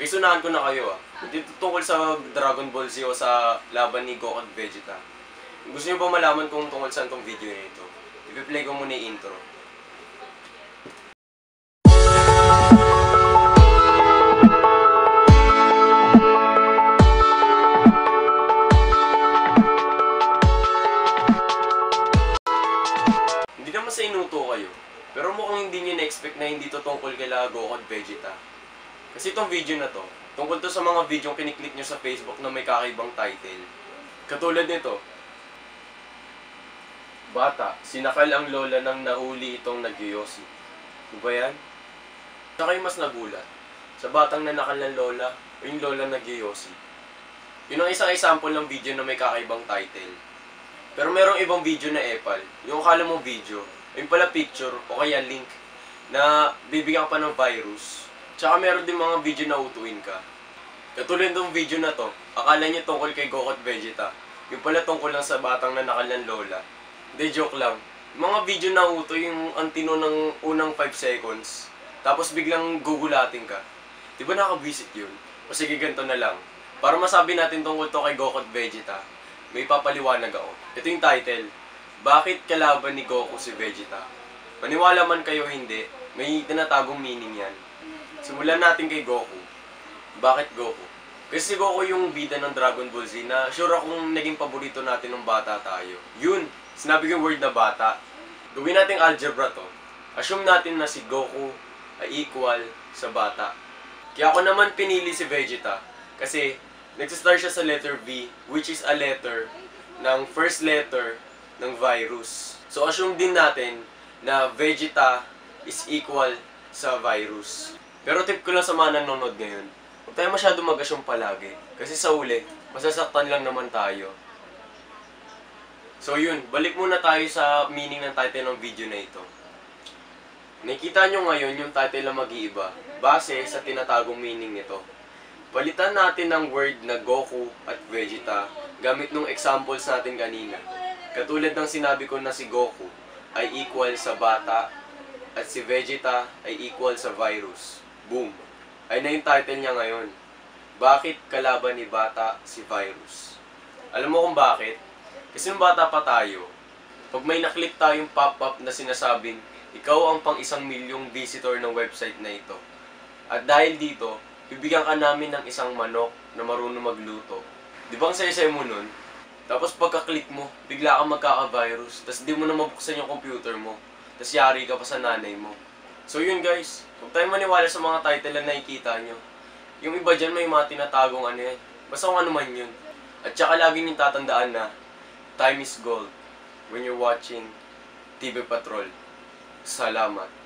Okay, sunahan ko na kayo Hindi tungkol sa Dragon Ball Z o sa laban ni Goku at Vegeta. Gusto niyo ba malaman kung tungkol saan tong video na ito? I-play ko muna yung intro. Hindi naman sa inuto kayo, pero mukhang hindi niyo na-expect na hindi to tungkol kila Goku at Vegeta. Kasi itong video na to, tungkol to sa mga video kiniklik nyo sa Facebook na may kakaibang title. Katulad nito, bata, sinakal ang lola ng nahuli itong nagyoyosi. Ano ba yan? Saka yung mas nagulat, sa batang nanakal ng lola o yung lola nagyoyosi. Yun ang isang example ng video na may kakaibang title. Pero merong ibang video na epal. Yung akala mo video, yung pala picture o kaya link na bibigyan ka pa ng virus. Tsaka meron din mga video na utuin ka. Katulad ng video na to, akala niyo tungkol kay Goku at Vegeta. Yung pala tungkol lang sa batang nanakal ng lola. Hindi, joke lang. Mga video na uto yung antino ng unang 5 seconds. Tapos biglang gugulatin ka. Di ba nakabwisit yun? O sige, ganito na lang. Para masabi natin tungkol to kay Goku at Vegeta, may papaliwanag ako. Ito yung title. Bakit kalaban ni Goku si Vegeta? Maniwala man kayo hindi, may tinatagong meaning yan. Simulan natin kay Goku. Bakit Goku? Kasi si Goku yung bida ng Dragon Ball Z na sure akong naging paborito natin nung bata tayo. Yun, sinabi ko yung word na bata. Gawin natin algebra to. Assume natin na si Goku ay equal sa bata. Kaya ako naman pinili si Vegeta. Kasi nagsistart siya sa letter V, which is a letter ng first letter ng virus. So assume din natin na Vegeta is equal sa virus. Pero tip ko lang sa mga nanonood ngayon, huwag tayo masyado mag-assume palagi. Kasi sa uli, masasaktan lang naman tayo. So yun, balik muna tayo sa meaning ng title ng video na ito. Nakikita nyo ngayon yung title na mag-iiba, base sa tinatagong meaning nito. Palitan natin ng word na Goku at Vegeta gamit nung examples natin kanina. Katulad ng sinabi ko na si Goku ay equal sa bata at si Vegeta ay equal sa virus. Boom! Ay na yung title niya ngayon. Bakit kalaban ni bata si virus? Alam mo kung bakit? Kasi nung bata pa tayo, pag may naklik tayong pop-up na sinasabing, ikaw ang pang 1 milyong visitor ng website na ito. At dahil dito, bibigyan ka namin ng isang manok na marunong magluto. Di ba ang saya-saya mo nun? Tapos pagka-click mo, bigla kang magkaka-virus. Tapos di mo na mabuksan yung computer mo. Tapos yari ka pa sa nanay mo. So yun guys, huwag tayong maniwala sa mga title na nakikita nyo. Yung iba dyan may mga tinatagong ano yan. Basta kung ano man yun. At saka lagi nyo tatandaan na time is gold when you're watching TV Patrol. Salamat.